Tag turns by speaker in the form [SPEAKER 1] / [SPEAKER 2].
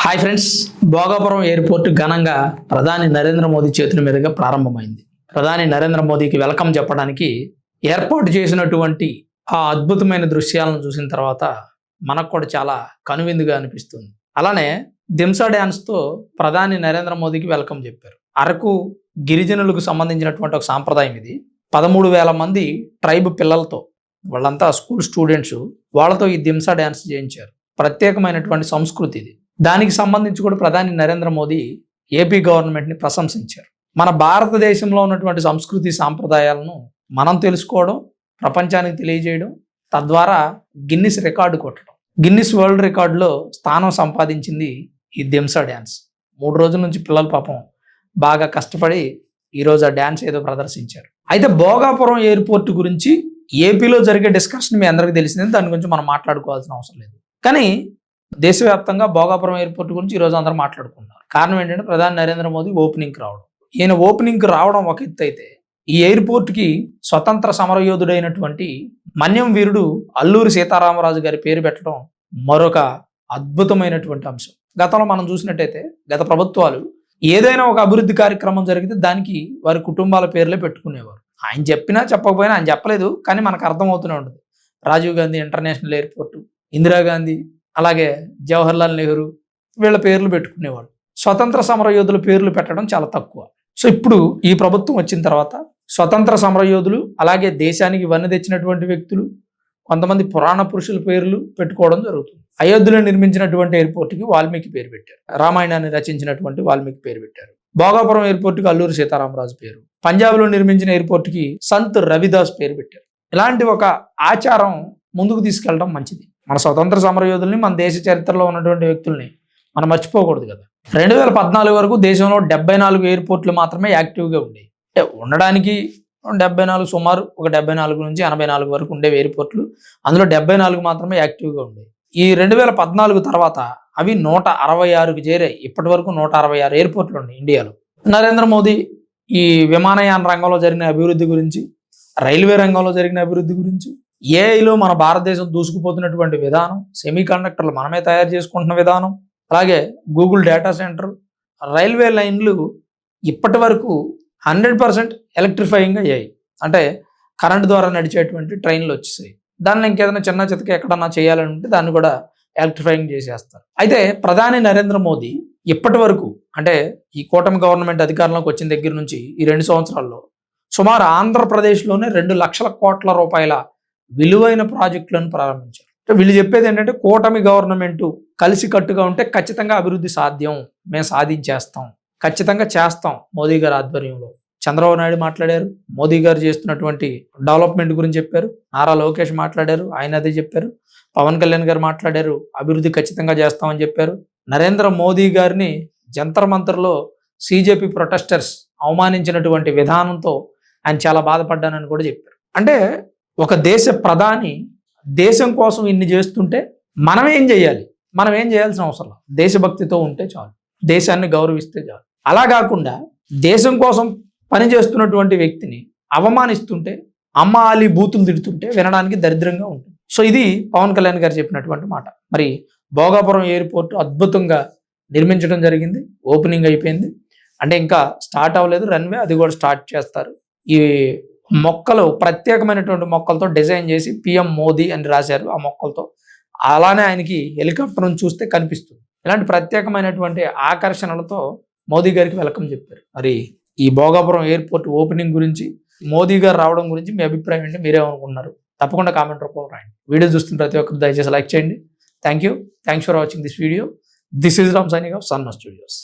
[SPEAKER 1] Hi friends, Bhogapuram airport ఘనంగా ప్రధాని నరేంద్ర మోదీ చేతుల మీదుగా ప్రారంభమైంది. ప్రధాని నరేంద్ర మోదీకి వెల్కమ్ చెప్పడానికి ఏర్పాటు చేసినటువంటి ఆ అద్భుతమైన దృశ్యాలను చూసిన తర్వాత మనకు కూడా చాలా కనువిందుగా అనిపిస్తుంది. అలానే దింసా డ్యాన్స్తో ప్రధాని నరేంద్ర మోదీకి వెల్కమ్ చెప్పారు. అరకు గిరిజనులకు సంబంధించినటువంటి ఒక సాంప్రదాయం ఇది. 13,000 మంది ట్రైబ్ పిల్లలతో, వాళ్ళంతా స్కూల్ స్టూడెంట్స్, వాళ్ళతో ఈ దింసా డ్యాన్స్ చేయించారు. ప్రత్యేకమైనటువంటి సంస్కృతి ఇది. దానికి సంబంధించి కూడా ప్రధాని నరేంద్ర మోదీ ఏపీ గవర్నమెంట్ని ప్రశంసించారు. మన భారతదేశంలో ఉన్నటువంటి సంస్కృతి సాంప్రదాయాలను మనం తెలుసుకోవడం, ప్రపంచానికి తెలియజేయడం, తద్వారా గిన్నిస్ రికార్డు కొట్టడం. గిన్నిస్ వరల్డ్ రికార్డులో స్థానం సంపాదించింది ఈ దింసా డ్యాన్స్. 3 రోజుల నుంచి పిల్లలు పాపం బాగా కష్టపడి ఈరోజు ఆ డ్యాన్స్ ఏదో ప్రదర్శించారు. అయితే భోగాపురం ఎయిర్పోర్ట్ గురించి ఏపీలో జరిగే డిస్కషన్ మీ అందరికీ తెలిసిందే, దాని గురించి మనం మాట్లాడుకోవాల్సిన అవసరం లేదు. కానీ దేశవ్యాప్తంగా భోగాపురం ఎయిర్పోర్ట్ గురించి ఈరోజు అందరూ మాట్లాడుకున్నారు. కారణం ఏంటంటే ప్రధాని నరేంద్ర మోదీ ఓపెనింగ్కి రావడం. ఈయన ఓపెనింగ్కి రావడం ఒక ఎత్తు అయితే, ఈ ఎయిర్పోర్ట్కి స్వతంత్ర సమరయోధుడైనటువంటి మన్యం వీరుడు అల్లూరి సీతారామరాజు గారి పేరు పెట్టడం మరొక అద్భుతమైనటువంటి అంశం. గతంలో మనం చూసినట్టయితే గత ప్రభుత్వాలు ఏదైనా ఒక అభివృద్ధి కార్యక్రమం జరిగితే దానికి వారి కుటుంబాల పేర్లే పెట్టుకునేవారు. ఆయన చెప్పినా చెప్పకపోయినా, ఆయన చెప్పలేదు కానీ మనకు అర్థమవుతూనే ఉంటుంది. రాజీవ్ గాంధీ ఇంటర్నేషనల్ ఎయిర్పోర్టు, ఇందిరాగాంధీ, అలాగే జవహర్లాల్ నెహ్రూ, వీళ్ళ పేర్లు పెట్టుకునేవాళ్ళు. స్వతంత్ర సమరయోధుల పేర్లు పెట్టడం చాలా తక్కువ. సో ఇప్పుడు ఈ ప్రభుత్వం వచ్చిన తర్వాత స్వతంత్ర సమరయోధులు, అలాగే దేశానికి వన్నె తెచ్చినటువంటి వ్యక్తులు, కొంతమంది పురాణ పురుషుల పేర్లు పెట్టుకోవడం జరుగుతుంది. అయోధ్యలో నిర్మించినటువంటి ఎయిర్పోర్ట్కి వాల్మీకి పేరు పెట్టారు. రామాయణాన్ని రచించినటువంటి వాల్మీకి పేరు పెట్టారు. భోగాపురం ఎయిర్పోర్ట్కి అల్లూరి సీతారామరాజు పేరు. పంజాబ్లో నిర్మించిన ఎయిర్పోర్ట్కి సంత్ రవిదాస్ పేరు పెట్టారు. ఇలాంటి ఒక ఆచారం ముందుకు తీసుకెళ్ళడం మంచిది. మన స్వతంత్ర సమరయోధుల్ని, మన దేశ చరిత్రలో ఉన్నటువంటి వ్యక్తుల్ని మనం మర్చిపోకూడదు కదా. 2014 వరకు దేశంలో 74 ఎయిర్పోర్ట్లు మాత్రమే యాక్టివ్గా ఉండేవి. అంటే ఉండడానికి 74, సుమారు ఒక 74 నుంచి 84 వరకు ఉండేవి ఎయిర్పోర్ట్లు. అందులో 74 మాత్రమే యాక్టివ్గా ఉండేవి. ఈ 2014 తర్వాత అవి 166కి చేరాయి. ఇప్పటి వరకు 166 ఎయిర్పోర్ట్లు ఉన్నాయి ఇండియాలో. నరేంద్ర మోదీ ఈ విమానయాన రంగంలో జరిగిన అభివృద్ధి గురించి, రైల్వే రంగంలో జరిగిన అభివృద్ధి గురించి, ఏఐలో మన భారతదేశం దూసుకుపోతున్నటువంటి విధానం, సెమీ కండక్టర్లు మనమే తయారు చేసుకుంటున్న విధానం, అలాగే గూగుల్ డేటా సెంటర్, రైల్వే లైన్లు ఇప్పటి వరకు 100% ఎలక్ట్రిఫైయింగ్ అయ్యాయి. అంటే కరెంట్ ద్వారా నడిచేటువంటి ట్రైన్లు వచ్చేసాయి. దాన్ని ఇంకేదైనా చిన్న చితక ఎక్కడన్నా చేయాలని ఉంటే దాన్ని కూడా ఎలక్ట్రిఫైయింగ్ చేసేస్తారు. అయితే ప్రధాని నరేంద్ర మోదీ ఇప్పటి వరకు, అంటే ఈ కూటమి గవర్నమెంట్ అధికారంలోకి వచ్చిన దగ్గర నుంచి ఈ 2 సంవత్సరాల్లో సుమారు ఆంధ్రప్రదేశ్లోనే 2 లక్షల కోట్ల రూపాయల విలువైన ప్రాజెక్టులను ప్రారంభించారు. వీళ్ళు చెప్పేది ఏంటంటే, కూటమి గవర్నమెంట్ కలిసి కట్టుగా ఉంటే ఖచ్చితంగా అభివృద్ధి సాధ్యం, మేము సాధించేస్తాం, ఖచ్చితంగా చేస్తాం మోదీ గారి ఆధ్వర్యంలో. చంద్రబాబు నాయుడు మాట్లాడారు, మోదీ గారు చేస్తున్నటువంటి డెవలప్మెంట్ గురించి చెప్పారు. నారా లోకేష్ మాట్లాడారు, ఆయన అదే చెప్పారు. పవన్ కళ్యాణ్ గారు మాట్లాడారు, అభివృద్ధి ఖచ్చితంగా చేస్తామని చెప్పారు. నరేంద్ర మోదీ గారిని జంతర్ మంతర్లో సిజేపీ ప్రొటెస్టర్స్ అవమానించినటువంటి విధానంతో ఆయన చాలా బాధపడ్డానని కూడా చెప్పారు. అంటే ఒక దేశ ప్రధాని దేశం కోసం ఇన్ని చేస్తుంటే మనం ఏం చేయాలి? మనం ఏం చేయాల్సిన అవసరం లేదు. దేశభక్తితో ఉంటే చాలు, దేశాన్ని గౌరవిస్తే చాలు. అలా కాకుండా దేశం కోసం పనిచేస్తున్నటువంటి వ్యక్తిని అవమానిస్తుంటే, అమ్మ ఆలి బూతులు తిడుతుంటే వినడానికి దరిద్రంగా ఉంటుంది. సో ఇది పవన్ కళ్యాణ్ గారు చెప్పినటువంటి మాట. మరి భోగాపురం ఎయిర్పోర్ట్ అద్భుతంగా నిర్మించడం జరిగింది, ఓపెనింగ్ అయిపోయింది. అంటే ఇంకా స్టార్ట్ అవ్వలేదు రన్వే, అది కూడా స్టార్ట్ చేస్తారు. ఈ మొక్కలు ప్రత్యేకమైనటువంటి మొక్కలతో డిజైన్ చేసి పిఎం మోదీ అని రాశారు ఆ మొక్కలతో. అలానే ఆయనకి హెలికాప్టర్ నుంచి చూస్తే కనిపిస్తుంది. ఇలాంటి ప్రత్యేకమైనటువంటి ఆకర్షణలతో మోదీ గారికి వెల్కమ్ చెప్పారు. మరి ఈ భోగాపురం ఎయిర్పోర్ట్ ఓపెనింగ్ గురించి, మోదీ గారు రావడం గురించి మీ అభిప్రాయం ఏంటి? మీరేమనుకున్నారు? తప్పకుండా కామెంట్ రూపంలో రాయండి. వీడియో చూస్తున్న ప్రతి ఒక్కరు దయచేసి లైక్ చేయండి. Thanks for watching this video. This is Ram signing off Sanma studios.